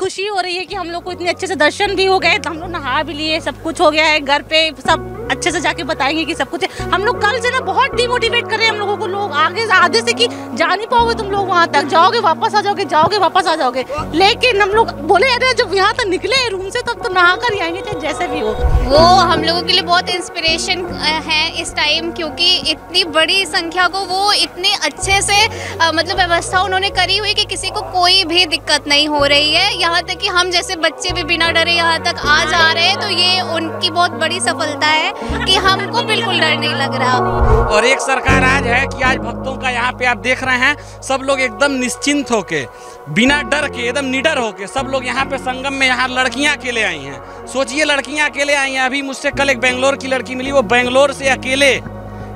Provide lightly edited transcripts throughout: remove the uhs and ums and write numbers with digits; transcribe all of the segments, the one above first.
खुशी हो रही है कि हम लोग को इतने अच्छे से दर्शन भी हो गए, तो हम लोग नहा भी लिए, सब कुछ हो गया है। घर पे सब अच्छे से जाके बताएंगे कि सब कुछ है। हम लोग कल से ना बहुत डिमोटिवेट कर रहे हैं हम लोगों को, लोग आगे से कि जा नहीं पाओगे तुम लोग, वहाँ तक जाओगे वापस आ जाओगे, जाओगे वापस आ जाओगे। लेकिन हम लोग बोले अरे जब यहाँ तक निकले रूम से तब तो नहा कर ही आएंगे चाहे जैसे भी हो। वो हम लोगों के लिए बहुत इंस्पिरेशन है इस टाइम, क्योंकि इतनी बड़ी संख्या को वो इतने अच्छे से मतलब व्यवस्था उन्होंने करी हुई कि किसी को कोई भी दिक्कत नहीं हो रही है। यहाँ तक कि हम जैसे बच्चे भी बिना डरे यहाँ तक आ जा रहे हैं, तो ये उनकी बहुत बड़ी सफलता है कि हमको बिल्कुल डर नहीं लग रहा। और एक सरकार आज है कि आज भक्तों का यहाँ पे आप देख रहे हैं, सब लोग एकदम निश्चिंत होके, बिना डर के, एकदम निडर होके सब लोग यहाँ पे संगम में, यहाँ लड़कियाँ अकेले आई हैं। सोचिए लड़कियाँ अकेले आई हैं। अभी मुझसे कल एक बेंगलोर की लड़की मिली, वो बेंगलोर से अकेले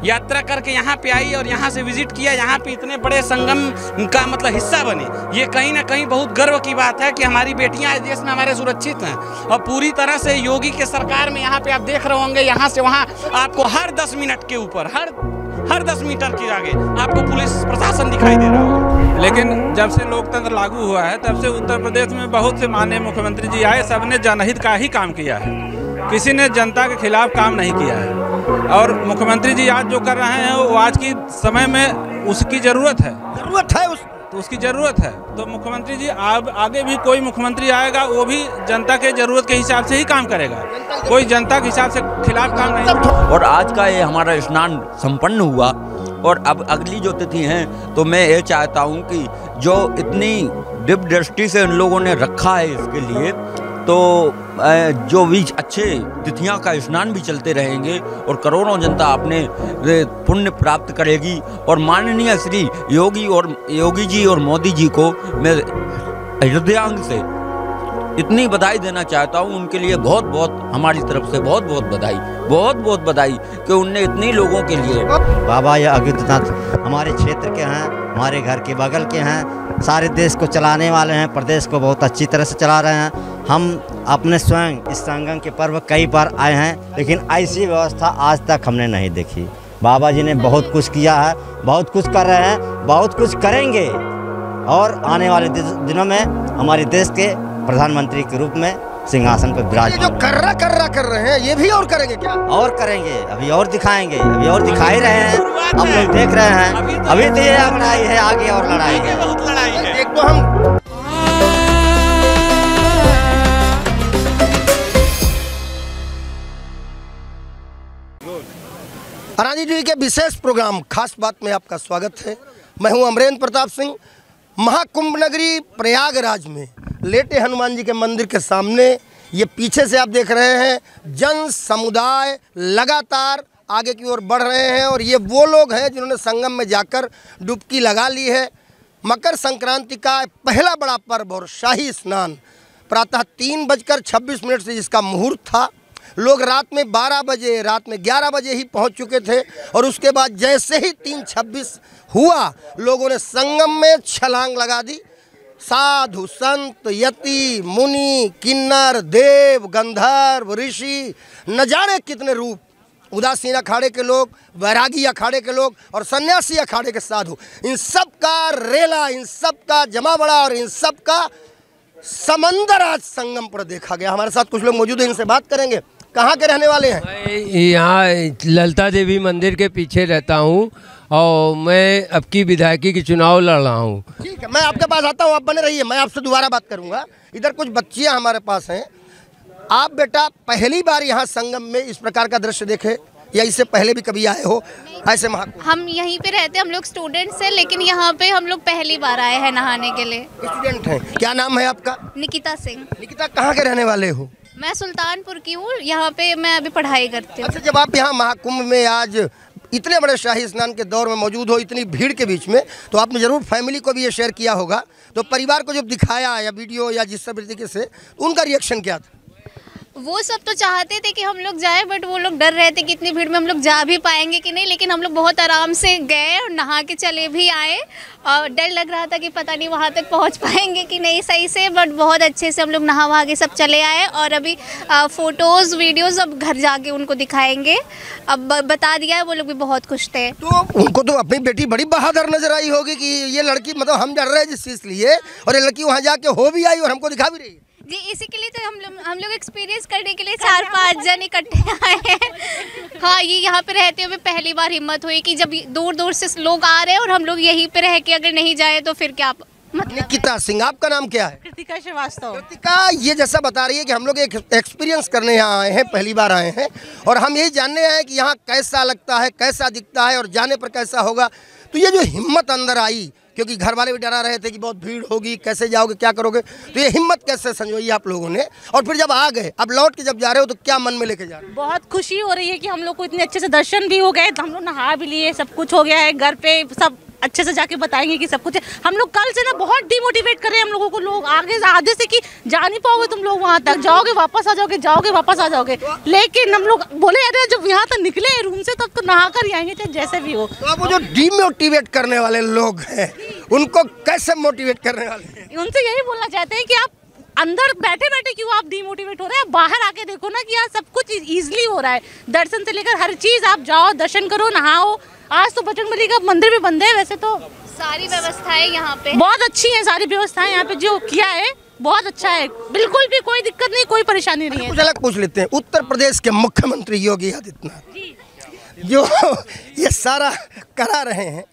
यात्रा करके यहाँ पे आई और यहाँ से विजिट किया, यहाँ पे इतने बड़े संगम का मतलब हिस्सा बनी। ये कहीं ना कहीं बहुत गर्व की बात है कि हमारी बेटियाँ इस देश में हमारे सुरक्षित हैं। और पूरी तरह से योगी के सरकार में यहाँ पे आप देख रहे होंगे, यहाँ से वहाँ आपको हर 10 मिनट के ऊपर, हर 10 मीटर के आगे आपको पुलिस प्रशासन दिखाई दे रहा होगा। लेकिन जब से लोकतंत्र लागू हुआ है तब से उत्तर प्रदेश में बहुत से माननीय मुख्यमंत्री जी आए, सबने जनहित का ही काम किया है, किसी ने जनता के खिलाफ काम नहीं किया है। और मुख्यमंत्री जी आज जो कर रहे हैं वो आज की समय में उसकी ज़रूरत है तो उसकी ज़रूरत है। तो मुख्यमंत्री जी आगे भी कोई मुख्यमंत्री आएगा वो भी जनता के ज़रूरत के हिसाब से ही काम करेगा, कोई जनता के हिसाब से खिलाफ काम नहीं। और आज का ये हमारा स्नान संपन्न हुआ और अब अगली जो तिथि हैं तो मैं ये चाहता हूँ कि जो इतनी दिव्य दृष्टि से उन लोगों ने रखा है इसके लिए, तो जो भी अच्छे तिथियां का स्नान भी चलते रहेंगे और करोड़ों जनता अपने पुण्य प्राप्त करेगी। और माननीय श्री योगी जी और मोदी जी को मैं हृदयांग से इतनी बधाई देना चाहता हूं, उनके लिए बहुत बहुत हमारी तरफ से बहुत बहुत बधाई कि उनने इतने लोगों के लिए। बाबा ये आदित्यनाथ हमारे क्षेत्र के हैं, हमारे घर के बगल के हैं, सारे देश को चलाने वाले हैं, प्रदेश को बहुत अच्छी तरह से चला रहे हैं। हम अपने स्वयं इस संगम के पर्व कई बार आए हैं, लेकिन ऐसी व्यवस्था आज तक हमने नहीं देखी। बाबा जी ने बहुत कुछ किया है, बहुत कुछ कर रहे हैं, बहुत कुछ करेंगे और आने वाले दिनों में हमारे देश के प्रधानमंत्री के रूप में सिंहासन पर विराजमान। जो कर्रा कर रहे हैं ये भी और करेंगे क्या? और करेंगे, अभी और दिखाएंगे, अभी और दिखा ही रहे हैं, हम लोग देख रहे हैं। अभी तो ये लड़ाई है, आगे और लड़ाई है, बहुत लड़ाई है। एक तो हम अराजी टीवी के विशेष प्रोग्राम खास बात में आपका स्वागत है। मैं हूं अमरेंद्र प्रताप सिंह। महाकुंभ नगरी प्रयागराज में लेटे हनुमान जी के मंदिर के सामने ये पीछे से आप देख रहे हैं जन समुदाय लगातार आगे की ओर बढ़ रहे हैं और ये वो लोग हैं जिन्होंने संगम में जाकर डुबकी लगा ली है। मकर संक्रांति का पहला बड़ा पर्व और शाही स्नान प्रातः 3:26 से जिसका मुहूर्त था, लोग रात में 12 बजे, रात में 11 बजे ही पहुंच चुके थे और उसके बाद जैसे ही 3:26 हुआ लोगों ने संगम में छलांग लगा दी। साधु संत यति मुनि किन्नर देव गंधर्व ऋषि न जाने कितने रूप, उदासीन अखाड़े के लोग, वैरागी अखाड़े के लोग और सन्यासी अखाड़े के साधु, इन सब का रेला, इन सब का जमावड़ा और इन सब का समंदर आज संगम पर देखा गया। हमारे साथ कुछ लोग मौजूद हैं, इनसे बात करेंगे। कहाँ के रहने वाले हैं? मैं यहाँ ललिता देवी मंदिर के पीछे रहता हूँ और मैं अब की विधायकी की चुनाव लड़ रहा हूँ। ठीक है, मैं आपके पास आता हूँ, आप बने रहिए, मैं आपसे दोबारा बात करूँगा। इधर कुछ बच्चियाँ हमारे पास हैं। आप बेटा पहली बार यहाँ संगम में इस प्रकार का दृश्य देखे या इससे पहले भी कभी आए हो ऐसे महाकुंभ? हम यहीं पे रहते हैं, हम लोग स्टूडेंट्स हैं, लेकिन यहाँ पे हम लोग पहली बार आए हैं नहाने के लिए। स्टूडेंट हैं, क्या नाम है आपका? निकिता सिंह। निकिता, कहाँ के रहने वाले हो? मैं सुल्तानपुर की हूँ, यहाँ पे मैं अभी पढ़ाई करती हूँ। अच्छा, जब आप यहाँ महाकुंभ में आज इतने बड़े शाही स्नान के दौर में मौजूद हो, इतनी भीड़ के बीच में, तो आपने जरूर फैमिली को भी ये शेयर किया होगा, तो परिवार को जब दिखाया या वीडियो या जिस तरीके से, उनका रिएक्शन क्या था? वो सब तो चाहते थे कि हम लोग जाए, बट वो लोग डर रहे थे कि इतनी भीड़ में हम लोग जा भी पाएंगे कि नहीं। लेकिन हम लोग बहुत आराम से गए और नहा के चले भी आए। और डर लग रहा था कि पता नहीं वहाँ तक पहुँच पाएंगे कि नहीं सही से, बट बहुत अच्छे से हम लोग नहा वहा के सब चले आए। और अभी फ़ोटोज़ वीडियोज़ अब घर जाके उनको दिखाएंगे। अब बता दिया है, वो लोग भी बहुत खुश थे। तो उनको तो अपनी बेटी बड़ी बहादुर नजर आई होगी कि ये लड़की, मतलब हम डर रहे हैं जिस चीज़ के लिए, और ये लड़की वहाँ जाके हो भी आई और हमको दिखा भी रही है। जी, इसी के लिए तो हम लोग एक्सपीरियंस करने के लिए 4-5 जन इकट्ठे आए हैं। हाँ, ये यहाँ पे रहते हुए पहली बार हिम्मत हुई कि जब दूर दूर से लोग आ रहे हैं और हम लोग यहीं पे रह के अगर नहीं जाए तो फिर क्या मतलब। निकिता सिंह, आपका नाम क्या है? कृतिका श्रीवास्तव। कृतिका ये जैसा बता रही है कि हम लोग एक एक्सपीरियंस करने यहाँ आए हैं, पहली बार आए हैं, और हम यही जानने आए हैं कि यहाँ कैसा लगता है, कैसा दिखता है और जाने पर कैसा होगा। तो ये जो हिम्मत अंदर आई, क्योंकि घर वाले भी डरा रहे थे कि बहुत भीड़ होगी, कैसे जाओगे, क्या करोगे, तो ये हिम्मत कैसे संजोई आप लोगों ने? और फिर जब आ गए, अब लौट के जब जा रहे हो तो क्या मन में लेके जा रहे हो? बहुत खुशी हो रही है कि हम लोग को इतने अच्छे से दर्शन भी हो गए, तो हम लोग नहा भी लिए, सब कुछ हो गया है। घर पे सब अच्छे से जाके बताएंगे कि सब कुछ है। हम लोग कल से ना बहुत डिमोटिवेट कर रहे हैं हम लोगों को, लोग आधे से कि जा नहीं पाओगे तुम लोग, वहाँ तक जाओगे वापस आ जाओगे, जाओगे वापस आ जाओगे। लेकिन हम लोग बोले अरे जब यहाँ तक निकले रूम से तब तो नहा कर ही आएंगे, चाहे जैसे भी हो। तो अब वो जो डिमोटिवेट करने वाले लोग हैं उनको कैसे मोटिवेट करने वाले हैं? उनसे यही बोलना चाहते हैं कि आप अंदर बैठे बैठे क्यों आप डिमोटिवेट हो रहे हैं, बाहर आके देखो ना कि यहाँ सब कुछ इजीली हो रहा है। दर्शन से लेकर हर चीज़, आप जाओ दर्शन करो, नहाओ। आज तो बजरंगबली का मंदिर भी बंद है, वैसे तो सारी व्यवस्थाएं यहाँ पे बहुत अच्छी हैं, सारी व्यवस्थाएं यहाँ पे जो किया है बहुत अच्छा है, बिल्कुल भी कोई दिक्कत नहीं, कोई परेशानी नहीं है। कुछ अलग पूछ लेते हैं, उत्तर प्रदेश के मुख्यमंत्री योगी आदित्यनाथ जो ये सारा करा रहे हैं,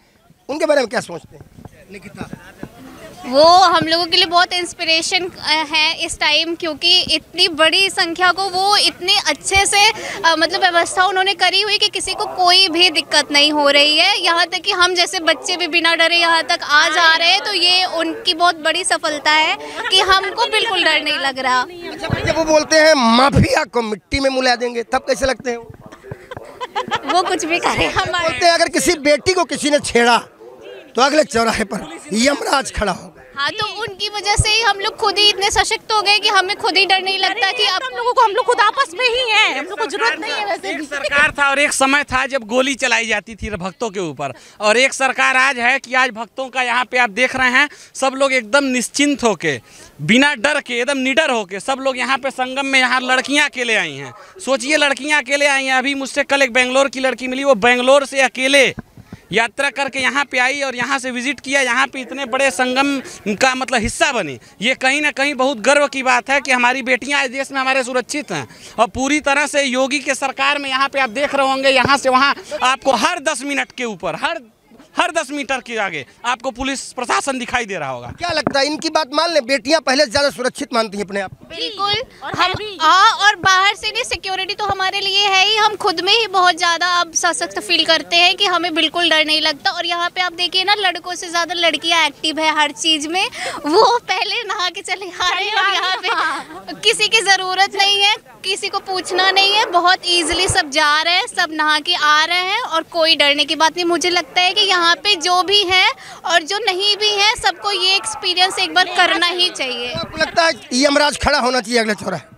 उनके बारे में क्या सोचते हैं? निकिता, वो हम लोगों के लिए बहुत इंस्पिरेशन है इस टाइम, क्योंकि इतनी बड़ी संख्या को वो इतने अच्छे से मतलब व्यवस्था उन्होंने करी हुई कि किसी को कोई भी दिक्कत नहीं हो रही है। यहाँ तक कि हम जैसे बच्चे भी बिना डरे यहाँ तक आ जा रहे हैं, तो ये उनकी बहुत बड़ी सफलता है कि हमको बिल्कुल डर नहीं लग रहा। अच्छा, जब वो बोलते हैं माफिया को मिट्टी में मिला देंगे, तब कैसे लगते हैं वो कुछ भी करे हमारे। बोलते हैं अगर किसी बेटी को किसी ने छेड़ा तो अगले चौराहे पर यमराज खड़ा होगा। हाँ, तो उनकी वजह से ही हम लोग खुद ही इतने सशक्त हो गए कि हमें खुद ही डर नहीं लगता कि अब हम लोग खुद आपस में ही हैं, हम लोग को जरूरत नहीं है वैसे एक सरकार था और एक समय था जब गोली चलाई जाती थी भक्तों के ऊपर, और एक सरकार आज है कि आज भक्तों का यहाँ पे आप देख रहे हैं सब लोग एकदम निश्चिंत होके, बिना डर के, एकदम निडर होके सब लोग यहाँ पे संगम में यहाँ लड़कियाँ अकेले आई हैं। सोचिए लड़कियाँ अकेले आई हैं। अभी मुझसे कल एक बेंगलोर की लड़की मिली, वो बेंगलोर से अकेले यात्रा करके यहाँ पे आई और यहाँ से विजिट किया, यहाँ पे इतने बड़े संगम का मतलब हिस्सा बनी। ये कहीं ना कहीं बहुत गर्व की बात है कि हमारी बेटियाँ इस देश में हमारे सुरक्षित हैं। और पूरी तरह से योगी के सरकार में यहाँ पे आप देख रहे होंगे, यहाँ से वहाँ आपको हर 10 मिनट के ऊपर हर 10 मीटर के आगे आपको पुलिस प्रशासन दिखाई दे रहा होगा। क्या लगता है इनकी बात मान ले, बेटियां पहले से ज्यादा सुरक्षित मानती हैं अपने आप? बिल्कुल, और बाहर से नहीं, सिक्योरिटी तो हमारे लिए है ही, हम खुद में ही बहुत ज़्यादा अब सशक्त फील करते हैं कि हमें बिल्कुल डर नहीं लगता। और यहाँ पे आप देखिए ना, लड़कों से ज़्यादा लड़कियाँ एक्टिव है हर चीज़ में। वो पहले नहा के चले आ रहे हैं और यहाँ पे किसी की ज़रूरत नहीं है, किसी को पूछना नहीं है, बहुत ईजिली सब जा रहे हैं, सब नहा के आ रहे हैं और कोई डरने की बात नहीं। मुझे लगता है कि यहाँ पे जो भी है और जो नहीं भी है, सबको ये एक्सपीरियंस एक बार करना ही चाहिए। आपको लगता है यमराज खड़ा होना चाहिए अगले चौराहे?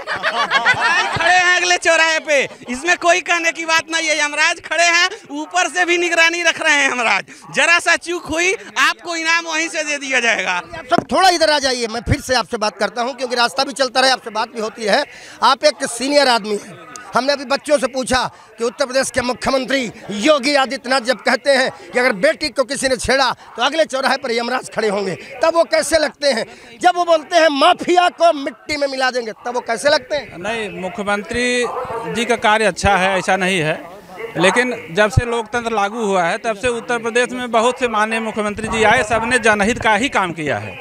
खड़े हैं अगले चौराहे पे, इसमें कोई कहने की बात नहीं है। यमराज खड़े हैं, ऊपर से भी निगरानी रख रहे हैं यमराज। जरा सा चूक हुई आपको इनाम वहीं से दे दिया जाएगा। आप सब थोड़ा इधर आ जाइए, मैं फिर से आपसे बात करता हूं, क्योंकि रास्ता भी चलता रहे, आपसे बात भी होती है। आप एक सीनियर आदमी हैं। हमने अभी बच्चों से पूछा कि उत्तर प्रदेश के मुख्यमंत्री योगी आदित्यनाथ जब कहते हैं कि अगर बेटी को किसी ने छेड़ा तो अगले चौराहे पर यमराज खड़े होंगे, तब वो कैसे लगते हैं? जब वो बोलते हैं माफिया को मिट्टी में मिला देंगे, तब वो कैसे लगते हैं? नहीं, मुख्यमंत्री जी का कार्य अच्छा है, ऐसा नहीं है, लेकिन जब से लोकतंत्र लागू हुआ है तब से उत्तर प्रदेश में बहुत से माननीय मुख्यमंत्री जी आए, सबने जनहित का ही काम किया है,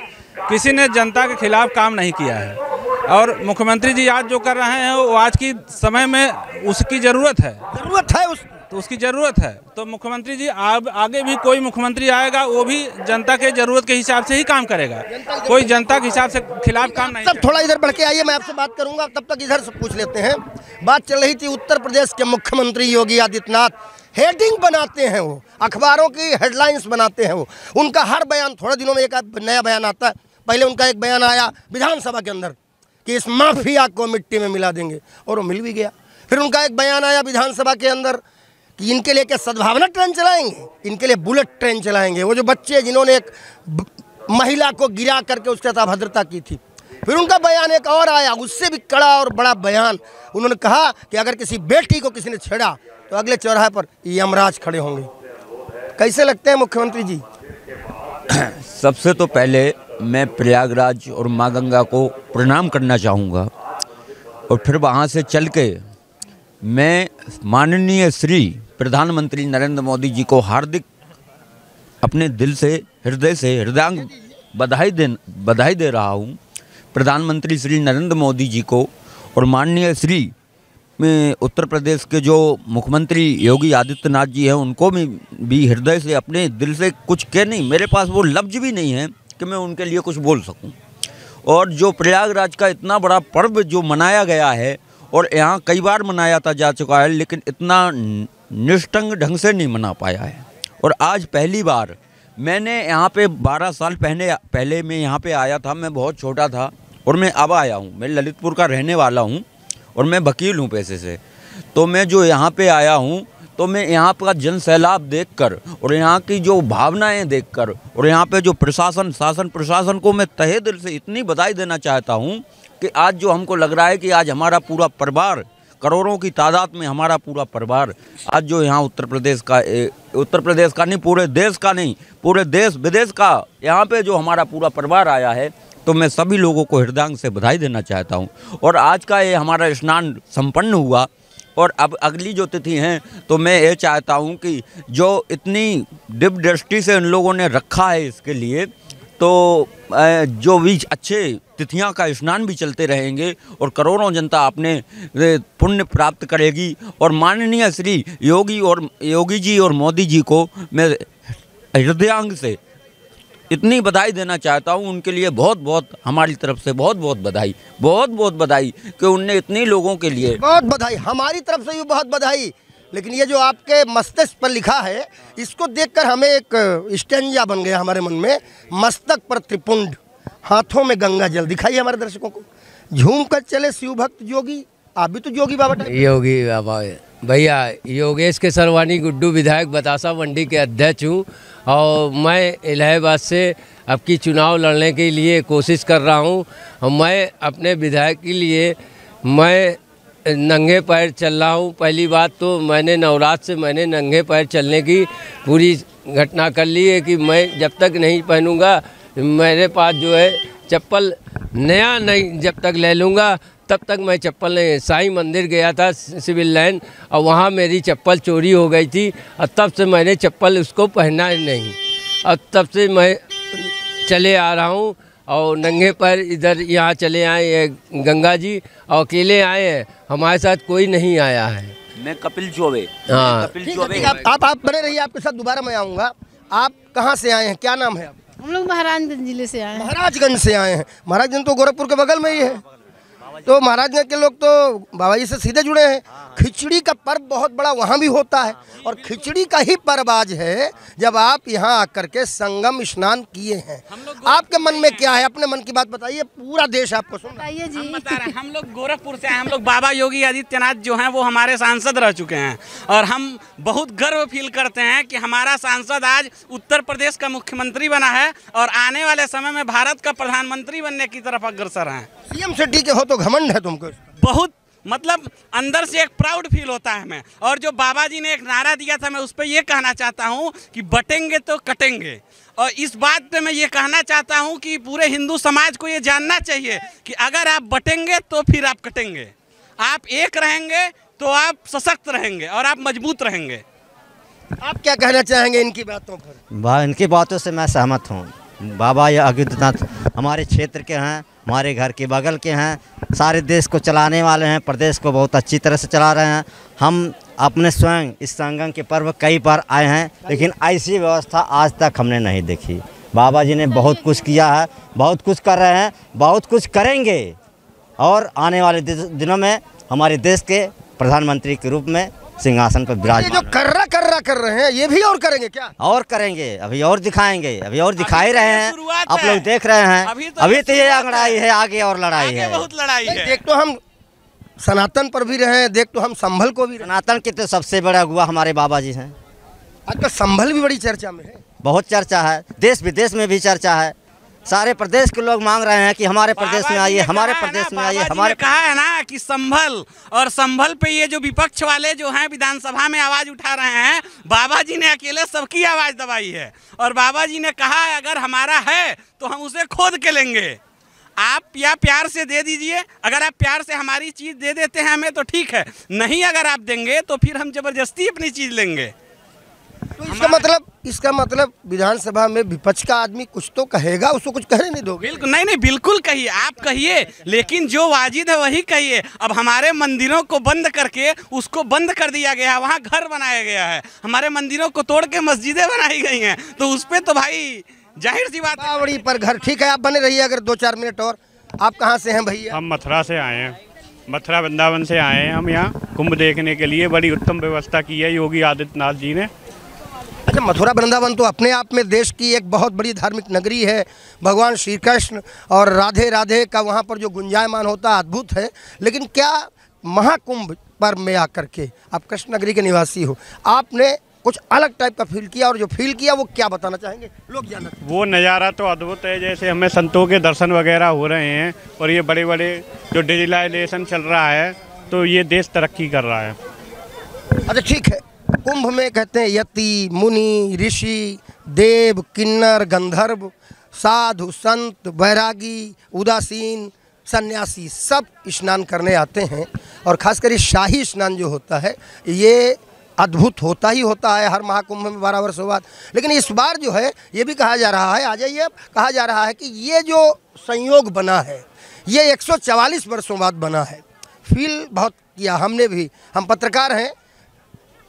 किसी ने जनता के खिलाफ काम नहीं किया है। और मुख्यमंत्री जी आज जो कर रहे हैं वो आज की समय में उसकी ज़रूरत है, तो उसकी ज़रूरत है। तो मुख्यमंत्री जी आगे भी कोई मुख्यमंत्री आएगा वो भी जनता के ज़रूरत के हिसाब से ही काम करेगा, कोई जनता के हिसाब से खिलाफ काम नहीं। सब थोड़ा इधर बढ़ के आइए, मैं आपसे बात करूंगा, तब तक इधर से पूछ लेते हैं। बात चल रही थी उत्तर प्रदेश के मुख्यमंत्री योगी आदित्यनाथ हेडिंग बनाते हैं, वो अखबारों की हेडलाइंस बनाते हैं। वो उनका हर बयान, थोड़े दिनों में एक नया बयान आता है। पहले उनका एक बयान आया विधानसभा के अंदर कि इस माफिया को मिट्टी में मिला देंगे, और वो मिल भी गया। फिर उनका एक बयान आया विधानसभा के अंदर कि इनके लिए क्या सद्भावना ट्रेन चलाएंगे, इनके लिए बुलेट ट्रेन चलाएंगे। वो जो बच्चे जिन्होंने एक महिला को गिरा करके उसके साथ अभद्रता की थी। फिर उनका बयान एक और आया, उससे भी कड़ा और बड़ा बयान। उन्होंने कहा कि अगर किसी बेटी को किसी ने छेड़ा तो अगले चौराहे पर यमराज खड़े होंगे। कैसे लगते हैं मुख्यमंत्री जी? सबसे तो पहले मैं प्रयागराज और माँ गंगा को प्रणाम करना चाहूँगा, और फिर वहाँ से चल के मैं माननीय श्री प्रधानमंत्री नरेंद्र मोदी जी को हार्दिक अपने दिल से, हृदय से, हृदयांग बधाई दे रहा हूँ। प्रधानमंत्री श्री नरेंद्र मोदी जी को और माननीय श्री उत्तर प्रदेश के जो मुख्यमंत्री योगी आदित्यनाथ जी हैं उनको भी हृदय से, अपने दिल से कुछ कह नहीं, मेरे पास वो लफ्ज़ भी नहीं है कि मैं उनके लिए कुछ बोल सकूं। और जो प्रयागराज का इतना बड़ा पर्व जो मनाया गया है, और यहाँ कई बार मनाया जा चुका है, लेकिन इतना निष्ठंग ढंग से नहीं मना पाया है। और आज पहली बार मैंने यहाँ पे 12 साल पहले मैं यहाँ पे आया था, मैं बहुत छोटा था, और मैं अब आया हूँ। मैं ललितपुर का रहने वाला हूँ और मैं वकील हूँ पेशे से। तो मैं जो यहाँ पे आया हूँ, तो मैं यहाँ का जन सैलाब देखकर और यहाँ की जो भावनाएं देखकर और यहाँ पे जो शासन प्रशासन को मैं तहे दिल से इतनी बधाई देना चाहता हूँ कि आज जो हमको लग रहा है कि आज हमारा पूरा परिवार, करोड़ों की तादाद में हमारा पूरा परिवार आज जो यहाँ उत्तर प्रदेश का नहीं, पूरे देश का नहीं, पूरे देश विदेश का यहाँ पे जो हमारा पूरा परिवार आया है, तो मैं सभी लोगों को हृदय से बधाई देना चाहता हूँ। और आज का ये हमारा स्नान संपन्न हुआ, और अब अगली जो तिथि हैं तो मैं ये चाहता हूँ कि जो इतनी दिव्य दृष्टि से इन लोगों ने रखा है इसके लिए, तो जो भी अच्छे तिथियां का स्नान भी चलते रहेंगे और करोड़ों जनता अपने पुण्य प्राप्त करेगी। और माननीय श्री योगी जी और मोदी जी को मैं हृदयांग से इतनी बधाई देना चाहता हूँ। उनके लिए बहुत बहुत हमारी तरफ से बहुत बहुत बधाई कि उनने इतने लोगों के लिए बहुत बधाई, हमारी तरफ से भी बहुत बधाई। लेकिन ये जो आपके मस्तक पर लिखा है, इसको देखकर हमें एक स्टेंजा बन गया हमारे मन में, मस्तक पर त्रिपुंड, हाथों में गंगा जल। दिखाइए हमारे दर्शकों को। झूम कर चले शिव भक्त योगी। आप भी तो योगी बाबा योगी बाबा भैया, योगेश के सरवानी गुड्डू विधायक बतासा मंडी के अध्यक्ष हूँ, और मैं इलाहाबाद से अब की चुनाव लड़ने के लिए कोशिश कर रहा हूँ। और मैं अपने विधायक के लिए मैं नंगे पैर चल रहा हूँ। पहली बात तो मैंने नवरात्र से मैंने नंगे पैर चलने की पूरी घटना कर ली है कि मैं जब तक नहीं पहनूँगा, मेरे पास जो है चप्पल नया नहीं जब तक ले लूँगा तब तक मैं चप्पल नहीं। साईं मंदिर गया था सिविल लाइन, और वहाँ मेरी चप्पल चोरी हो गई थी, और तब से मैंने चप्पल उसको पहना ही नहीं, और तब से मैं चले आ रहा हूँ। और नंगे पैर इधर यहाँ चले आए गंगा जी, और अकेले आए हैं, हमारे साथ कोई नहीं आया है। मैं कपिल चौबे। हाँ, कपिल चौबे। आप बने रहिए, आपके साथ दोबारा मैं आऊँगा। आप कहाँ से आए हैं, क्या नाम है? हम लोग महाराजगंज जिले से आए हैं। महाराजगंज से आए हैं। महाराजगंज तो गोरखपुर के बगल में ही है, तो महाराजगंज के लोग तो बाबा जी से सीधे जुड़े हैं। खिचड़ी का पर्व बहुत बड़ा वहाँ भी होता है, और खिचड़ी का ही पर्व आज है जब आप यहाँ आकर के संगम स्नान किए हैं। आपके मन में क्या है, अपने मन की बात बताइए, पूरा देश आपको सुन रहा है। हम बता रहे हैं, हम लोग गोरखपुर से हैं। हम लोग बाबा योगी आदित्यनाथ जो हैं वो हमारे सांसद रह चुके हैं, और हम बहुत गर्व फील करते हैं कि हमारा सांसद आज उत्तर प्रदेश का मुख्यमंत्री बना है और आने वाले समय में भारत का प्रधानमंत्री बनने की तरफ अग्रसर हैं। सीएम सिटी के हो तो घमंड है तुमको। बहुत मतलब अंदर से एक प्राउड फील होता है हमें। और जो बाबा जी ने एक नारा दिया था, मैं उस पर ये कहना चाहता हूँ कि बटेंगे तो कटेंगे। और इस बात पे मैं ये कहना चाहता हूँ कि पूरे हिंदू समाज को ये जानना चाहिए कि अगर आप बटेंगे तो फिर आप कटेंगे, आप एक रहेंगे तो आप सशक्त रहेंगे और आप मजबूत रहेंगे। आप क्या कहना चाहेंगे इनकी बातों पर? इनकी बातों से मैं सहमत हूँ। बाबा या आदित्यनाथ हमारे क्षेत्र के हैं, हमारे घर के बगल के हैं, सारे देश को चलाने वाले हैं, प्रदेश को बहुत अच्छी तरह से चला रहे हैं। हम अपने स्वयं इस संगम के पर्व कई बार आए हैं, लेकिन ऐसी व्यवस्था आज तक हमने नहीं देखी। बाबा जी ने बहुत कुछ किया है, बहुत कुछ कर रहे हैं, बहुत कुछ करेंगे, और आने वाले दिनों में हमारे देश के प्रधानमंत्री के रूप में सिंहासन पर विराजमान। जो कर्रा क्या कर रहे हैं, ये भी और करेंगे क्या? और करेंगे, अभी और दिखाएंगे, अभी और दिखा ही रहे हैं। आप लोग देख रहे हैं, अभी तो ये लड़ाई है, आगे और लड़ाई है, बहुत लड़ाई है। देख तो हम सनातन पर भी रहे हैं, देख तो हम संभल को भी रहे। सनातन के तो सबसे बड़ा अगुआ हमारे बाबा जी हैं। आजकल संभल भी बड़ी चर्चा में है, बहुत चर्चा है, देश विदेश में भी चर्चा है। सारे प्रदेश के लोग मांग रहे हैं कि हमारे प्रदेश में आइए, हमारे प्रदेश में आइए। हमारे कहा है ना कि संभल, और संभल पे ये जो विपक्ष वाले जो हैं विधानसभा में आवाज उठा रहे हैं, बाबा जी ने अकेले सबकी आवाज दबाई है। और बाबा जी ने कहा अगर हमारा है तो हम उसे खोद के लेंगे। आप या प्यार से दे दीजिए, अगर आप प्यार से हमारी चीज़ दे देते हैं हमें तो ठीक है, नहीं अगर आप देंगे तो फिर हम जबरदस्ती अपनी चीज़ लेंगे। तो इसका मतलब विधानसभा में विपक्ष का आदमी कुछ तो कहेगा, उसको कुछ कहने नहीं दोगे? बिल्कुल नहीं, बिल्कुल कहिए, आप कहिए, लेकिन जो वाजिद है वही कहिए। अब हमारे मंदिरों को बंद करके उसको बंद कर दिया गया है, वहाँ घर बनाया गया है, हमारे मंदिरों को तोड़ के मस्जिदें बनाई गई हैं, तो उस पर तो भाई जाहिर सी बात है। बावड़ी पर घर, ठीक है, आप बने रहिए अगर 2-4 मिनट और। आप कहाँ से हैं भैया? हम मथुरा से आए हैं, मथुरा वृंदावन से आए हैं हम यहाँ कुंभ देखने के लिए। बड़ी उत्तम व्यवस्था की है योगी आदित्यनाथ जी ने। अच्छा, मथुरा वृंदावन तो अपने आप में देश की एक बहुत बड़ी धार्मिक नगरी है। भगवान श्री कृष्ण और राधे राधे का वहाँ पर जो गुंजायमान होता है अद्भुत है। लेकिन क्या महाकुंभ पर्व में आकर के आप कृष्ण नगरी के निवासी हो, आपने कुछ अलग टाइप का फील किया, और जो फील किया वो क्या बताना चाहेंगे? लोग जानना। वो नज़ारा तो अद्भुत है, जैसे हमें संतों के दर्शन वगैरह हो रहे हैं, और ये बड़े बड़े जो डिजिटलाइजेशन चल रहा है तो ये देश तरक्की कर रहा है। अच्छा ठीक है, कुंभ में कहते हैं यति मुनि ऋषि देव किन्नर गंधर्व साधु संत बैरागी उदासीन सन्यासी सब स्नान करने आते हैं। और खासकर शाही स्नान जो होता है ये अद्भुत होता ही होता है हर महाकुंभ में 12 वर्षों बाद। लेकिन इस बार जो है ये भी कहा जा रहा है, आ जाइए, अब कहा जा रहा है कि ये जो संयोग बना है ये 144 वर्षों बाद बना है। फील बहुत किया हमने भी, हम पत्रकार हैं,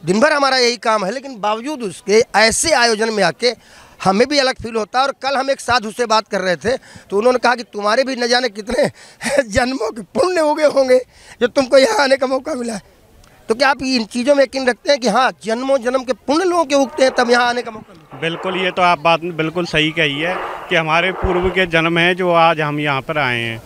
दिन भर हमारा यही काम है, लेकिन बावजूद उसके ऐसे आयोजन में आके हमें भी अलग फील होता है। और कल हम एक साधु से बात कर रहे थे तो उन्होंने कहा कि तुम्हारे भी न जाने कितने जन्मों के पुण्य हो गए होंगे जो तुमको यहाँ आने का मौका मिला है। तो क्या आप इन चीज़ों में यकीन रखते हैं कि हाँ जन्मों जन्म के पुण्य लोगों के उगते हैं तब यहाँ आने का मौका मिला? बिल्कुल, ये तो आप बात बिल्कुल सही कही है कि हमारे पूर्व के जन्म हैं जो आज हम यहाँ पर आए हैं।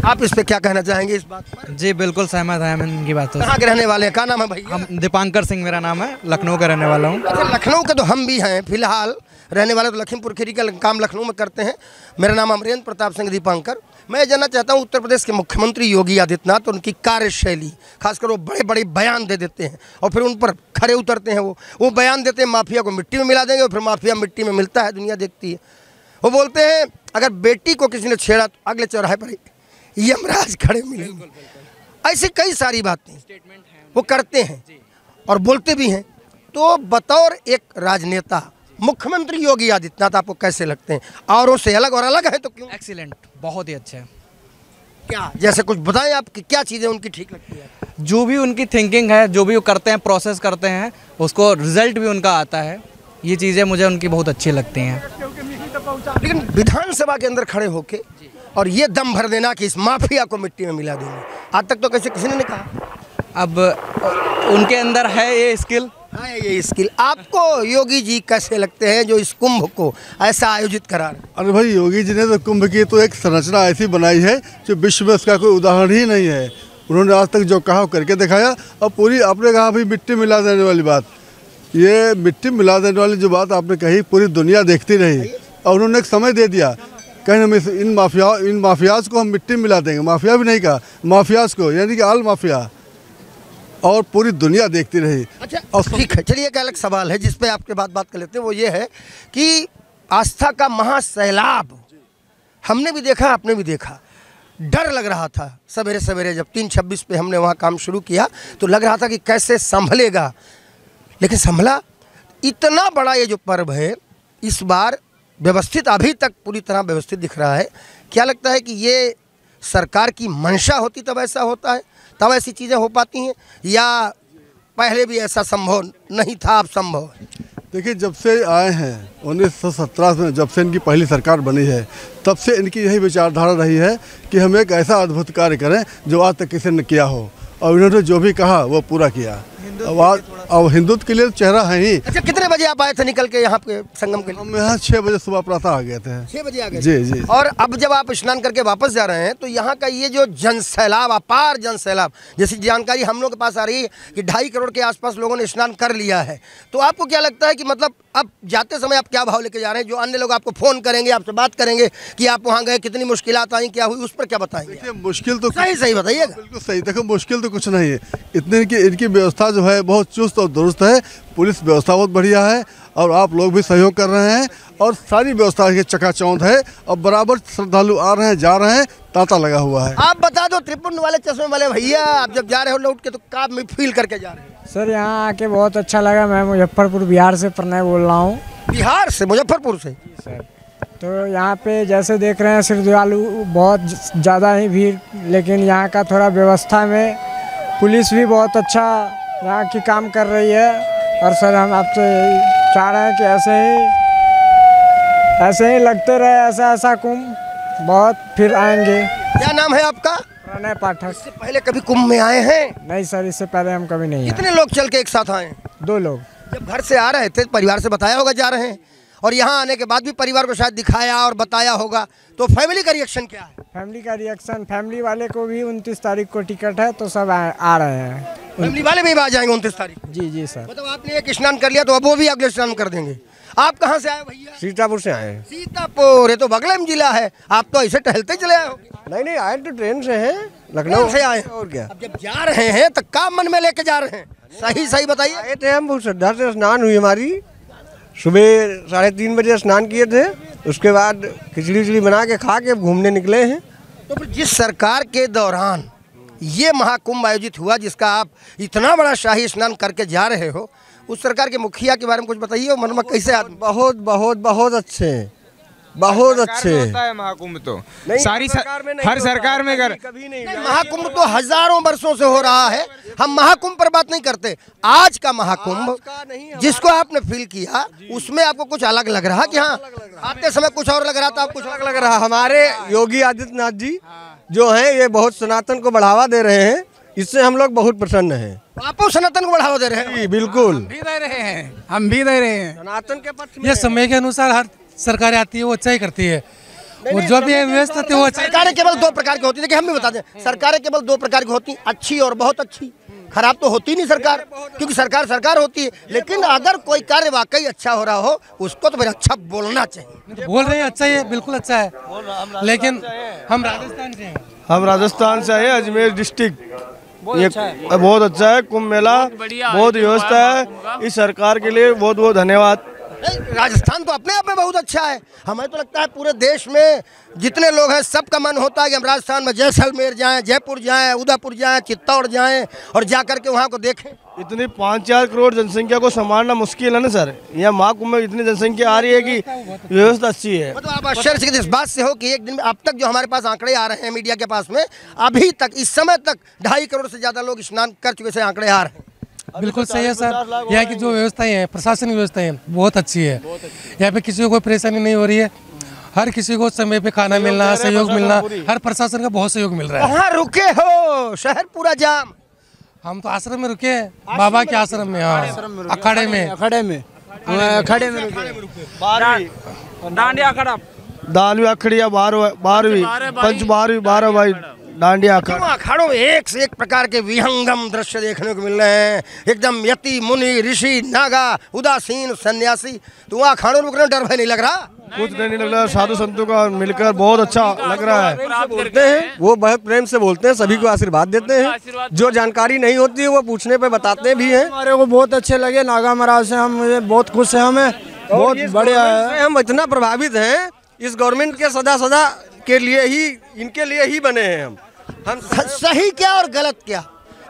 आप इस पे क्या कहना चाहेंगे इस बात पर? जी बिल्कुल सहमत है हम इनकी बातों से। कहाँ के रहने वाले हैं, क्या नाम है भैया? हम दीपांकर सिंह मेरा नाम है, लखनऊ का रहने वाला हूँ। अच्छा, लखनऊ के तो हम भी हैं, फिलहाल रहने वाले तो लखीमपुर खीरी का काम लखनऊ में करते हैं। मेरा नाम अमरेंद्र प्रताप सिंह दीपांकर। मैं जानना चाहता हूँ उत्तर प्रदेश के मुख्यमंत्री योगी आदित्यनाथ उनकी कार्यशैली, खासकर वो बड़े बड़े बयान दे देते हैं और फिर उन पर खड़े उतरते हैं। वो बयान देते हैं माफिया को मिट्टी में मिला देंगे, और फिर माफिया मिट्टी में मिलता है, दुनिया देखती है। वो बोलते हैं अगर बेटी को किसी ने छेड़ा तो अगले चौराहे पर यमराज खड़े मिलेंगे। ऐसी कई सारी बातें वो करते हैं और बोलते भी हैं। तो बतौर एक राजनेता मुख्यमंत्री योगी आदित्यनाथ आपको कैसे लगते हैं? औरों से अलग, और अलग है तो क्यों? एक्सीलेंट, बहुत ही अच्छे। क्या जैसे कुछ बताएं आप कि क्या चीज़ें उनकी ठीक लगती है? जो भी उनकी थिंकिंग है, जो भी वो करते हैं, प्रोसेस करते हैं, उसको रिजल्ट भी उनका आता है। ये चीज़ें मुझे उनकी बहुत अच्छी लगती हैं। लेकिन विधानसभा के अंदर खड़े होके और ये दम भर देना कि इस माफिया को मिट्टी में मिला देंगे, आज तक तो कैसे किसी ने नहीं कहा। अब उनके अंदर है ये स्किल। हाँ, ये स्किल आपको योगी जी कैसे लगते हैं जो इस कुंभ को ऐसा आयोजित करा रहे? अरे भाई, योगी जी ने तो कुंभ की तो एक संरचना ऐसी बनाई है जो विश्व में उसका कोई उदाहरण ही नहीं है। उन्होंने आज तक जो कहा करके दिखाया। और पूरी आपने कहा भाई मिट्टी मिला देने वाली बात, ये मिट्टी मिला देने वाली जो बात आपने कही पूरी दुनिया देखती रही, और उन्होंने एक समय दे दिया कहीं हम इन माफियाज को हम मिट्टी मिला देंगे। माफिया भी नहीं कहा, माफियाज को, यानी कि आल माफिया, और पूरी दुनिया देखती रही। अच्छा, और ठीक है, चलिए एक अलग सवाल है जिस पे आपके बात कर लेते हैं। वो ये है कि आस्था का महासैलाब हमने भी देखा, आपने भी देखा। डर लग रहा था सवेरे सवेरे जब 3:26 पे हमने वहाँ काम शुरू किया तो लग रहा था कि कैसे संभलेगा, लेकिन संभला। इतना बड़ा ये जो पर्व है इस बार व्यवस्थित, अभी तक पूरी तरह व्यवस्थित दिख रहा है। क्या लगता है कि ये सरकार की मंशा होती तब ऐसा होता है, तब ऐसी चीज़ें हो पाती हैं, या पहले भी ऐसा संभव नहीं था, अब संभव है? देखिए, जब से आए हैं 1917 में, जब से इनकी पहली सरकार बनी है, तब से इनकी यही विचारधारा रही है कि हम एक ऐसा अद्भुत कार्य करें जो आज तक किसी ने किया हो, और इन्होंने जो भी कहा वो पूरा किया। अब हिंदुत्व के लिए तो चेहरा है ही। अच्छा, कितने बजे आप आए थे निकल के यहाँ पे संगम के लिए? हम यहाँ 6 बजे सुबह प्रातः आ गए थे। 6 बजे आ गए? जी जी। और अब जब आप स्नान करके वापस जा रहे हैं तो यहाँ का ये जो जन सैलाब, अपार जन सैलाब, जैसी जानकारी हम लोग के पास आ रही है कि 2.5 करोड़ के आसपास लोगों ने स्नान कर लिया है, तो आपको क्या लगता है कि मतलब अब जाते समय आप क्या भाव लेके जा रहे हैं? जो अन्य लोग आपको फ़ोन करेंगे, आपसे बात करेंगे कि आप वहाँ गए, कितनी मुश्किलात आई, क्या हुई, उस पर क्या बताएंगे? देखिए, मुश्किल तो सही बताइएगा। बिल्कुल सही। देखो, मुश्किल तो कुछ नहीं है, इतने की इनकी व्यवस्था जो है बहुत चुस्त और दुरुस्त है। पुलिस व्यवस्था बहुत बढ़िया है और आप लोग भी सहयोग कर रहे हैं और सारी व्यवस्था के चकाचौंध है और बराबर श्रद्धालु आ रहे हैं, जा रहे हैं, तांता लगा हुआ है। आप बता दो त्रिपुंड वाले, चश्मे वाले भैया, आप जब जा रहे हो लौट के तो क्या फील करके जा रहे हैं? सर यहाँ आके बहुत अच्छा लगा। मैं मुजफ्फरपुर बिहार से प्रणय बोल रहा हूँ। बिहार से? मुजफ्फरपुर से? सर तो यहाँ पे जैसे देख रहे हैं श्रद्धालु बहुत ज़्यादा ही भीड़, लेकिन यहाँ का थोड़ा व्यवस्था में पुलिस भी बहुत अच्छा यहाँ की काम कर रही है। और सर हम आपसे चाह रहे हैं कि ऐसे ही लगते रहे, ऐसा कुंभ बहुत फिर आएंगे। क्या नाम है आपका? प्रणय पाठक। इससे पहले कभी कुंभ में आए हैं? नहीं सर, इससे पहले हम कभी नहीं आए। कितने लोग चल के एक साथ आए? 2 लोग। जब घर से आ रहे थे परिवार से बताया होगा जा रहे हैं, और यहाँ आने के बाद भी परिवार को शायद दिखाया और बताया होगा, तो फैमिली का रिएक्शन क्या है? फैमिली का रिएक्शन, फैमिली वाले को भी 29 तारीख को टिकट है, तो सब आ रहे हैं। फैमिली वाले भी आ जाएंगे 29 तारीख? जी जी सर। मतलब आपने एक स्नान कर लिया तो अब वो भी अगले स्नान कर देंगे। आप कहाँ से आए भैया? सीतापुर से आए। सीतापुर, ये तो बगल में जिला है। आप तो ऐसे टहलते चले आए हो? नहीं, आए तो ट्रेन से हैं, लखनऊ से आए। और क्या? अब जब जा रहे हैं तो क्या मन में लेके जा रहे हैं? सही बताइए। आए थे हम, श्रद्धा से स्नान हुई हमारी। सुबह 3:30 बजे स्नान किए थे, उसके बाद खिचड़ी बना के खा के घूमने निकले हैं। तो फिर जिस सरकार के दौरान ये महाकुंभ आयोजित हुआ, जिसका आप इतना बड़ा शाही स्नान करके जा रहे हो, उस सरकार के मुखिया के बारे में कुछ बताइए। मनमा कैसे आदमी? बहुत अच्छे, बहुत अच्छे होता है महाकुंभ तो सारी हर सरकार में कभी नहीं। महाकुंभ तो हजारों वर्षों से हो रहा है। हम महाकुंभ पर बात नहीं करते। आज का महाकुंभ जिसको आपने फील किया, उसमें आपको कुछ अलग लग रहा कि हाँ आते समय कुछ और लग रहा था, आप कुछ अलग लग रहा? हमारे योगी आदित्यनाथ जी जो हैं, ये बहुत सनातन को बढ़ावा दे रहे हैं, इससे हम लोग बहुत प्रसन्न हैं। आप सनातन को बढ़ावा दे रहे हैं? जी बिल्कुल, हम भी दे रहे हैं सनातन के पक्ष में। ये समय के अनुसार हर सरकार आती है वो अच्छा ही करती है, और जो भी व्यवस्था है वो अच्छा। सरकारें केवल 2 प्रकार की होती है, देखिए हम भी बता दें, सरकारें केवल 2 प्रकार की होती, अच्छी और बहुत अच्छी। खराब तो होती नहीं सरकार, क्योंकि सरकार होती है। लेकिन अगर कोई कार्य वाकई अच्छा हो रहा हो, उसको तो फिर अच्छा बोलना चाहिए। बोल रहे हैं अच्छा ही है, बिल्कुल अच्छा है, लेकिन हम राजस्थान से हैं। हम राजस्थान से हैं, अजमेर डिस्ट्रिक्ट। बहुत अच्छा है कुंभ मेला, बहुत व्यवस्था है। इस सरकार के लिए बहुत बहुत धन्यवाद। राजस्थान तो अपने आप में बहुत अच्छा है। हमें तो लगता है पूरे देश में जितने लोग हैं सबका मन होता है कि हम राजस्थान में जैसलमेर जाएं, जयपुर जाएं, उदयपुर जाएं, चित्तौड़ जाएं और जाकर के वहाँ को देखें। इतनी 5-4 करोड़ जनसंख्या को संभालना मुश्किल है ना सर। यहाँ महाकुंभ में इतनी जनसंख्या आ रही है कि व्यवस्था अच्छी है। मतलब आप आश्चर्यचकित इस बात से हो कि एक दिन में अब तक जो हमारे पास आंकड़े आ रहे हैं मीडिया के पास में, अभी तक इस समय तक 2.5 करोड़ से ज़्यादा लोग स्नान कर चुके से आंकड़े आ रहे हैं। बिल्कुल सही है सर। यहाँ की जो व्यवस्थाएं हैं, प्रशासनिक व्यवस्थाएं बहुत अच्छी है। यहाँ पे किसी को कोई परेशानी नहीं हो रही है। हर किसी को समय पे खाना मिलना, सहयोग मिलना, हर प्रशासन का बहुत सहयोग मिल रहा है। कहाँ रुके हो? शहर पूरा जाम। हम तो आश्रम में रुके हैं, बाबा के आश्रम में। हाँ, अखाड़े में डांडिया अखाड़ा, 10वीं अखड़िया 12वीं पंच 12वीं 12 भाई डांडिया अखाड़ों में एक से एक प्रकार के विहंगम दृश्य देखने को मिल रहे हैं। एकदम यति मुनि ऋषि नागा उदासीन सन्यासी। तो वहाँ अखाड़ों में डर भय नहीं लग रहा? कुछ नहीं लग रहा। साधु संतों का मिलकर बहुत अच्छा लग रहा है। बोलते हैं वो बहुत प्रेम से बोलते हैं, सभी को आशीर्वाद देते हैं। जो जानकारी नहीं होती है वो पूछने पे बताते भी हैं। हमारे को बहुत अच्छे लगे नागा महाराज से, हम मुझे बहुत खुश है। हमें बहुत बढ़िया है। हम इतना प्रभावित हैं इस गवर्नमेंट के सदा के लिए ही, इनके लिए ही बने हैं हम सही क्या और गलत क्या,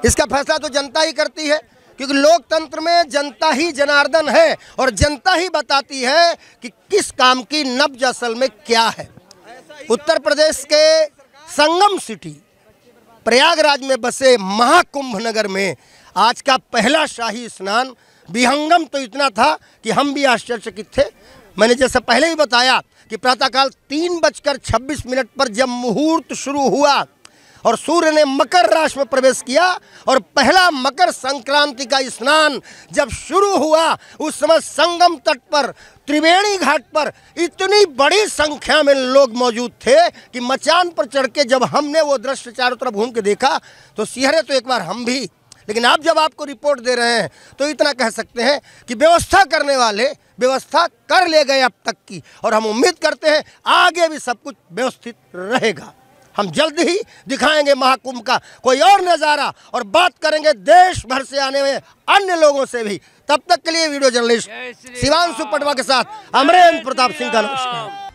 इसका फैसला तो जनता ही करती है, क्योंकि लोकतंत्र में जनता ही जनार्दन है और जनता ही बताती है कि किस काम की नब्ज असल में क्या है। उत्तर प्रदेश के संगम सिटी प्रयागराज में बसे महाकुंभ नगर में आज का पहला शाही स्नान विहंगम तो इतना था कि हम भी आश्चर्यचकित थे। मैंने जैसा पहले ही बताया कि प्रातःकाल 3:26 पर जब मुहूर्त शुरू हुआ और सूर्य ने मकर राशि में प्रवेश किया और पहला मकर संक्रांति का स्नान जब शुरू हुआ उस समय संगम तट पर त्रिवेणी घाट पर इतनी बड़ी संख्या में लोग मौजूद थे कि मचान पर चढ़ के जब हमने वो दृश्य चारों तरफ घूम के देखा तो सिहरे तो एक बार हम भी, लेकिन आप जब आपको रिपोर्ट दे रहे हैं तो इतना कह सकते हैं कि व्यवस्था करने वाले व्यवस्था कर ले गए अब तक की, और हम उम्मीद करते हैं आगे भी सब कुछ व्यवस्थित रहेगा। हम जल्द ही दिखाएंगे महाकुंभ का कोई और नज़ारा और बात करेंगे देश भर से आने वाले अन्य लोगों से भी। तब तक के लिए वीडियो जर्नलिस्ट शिवांशु पटवा के साथ अमरेंद्र प्रताप सिंह का नमस्कार।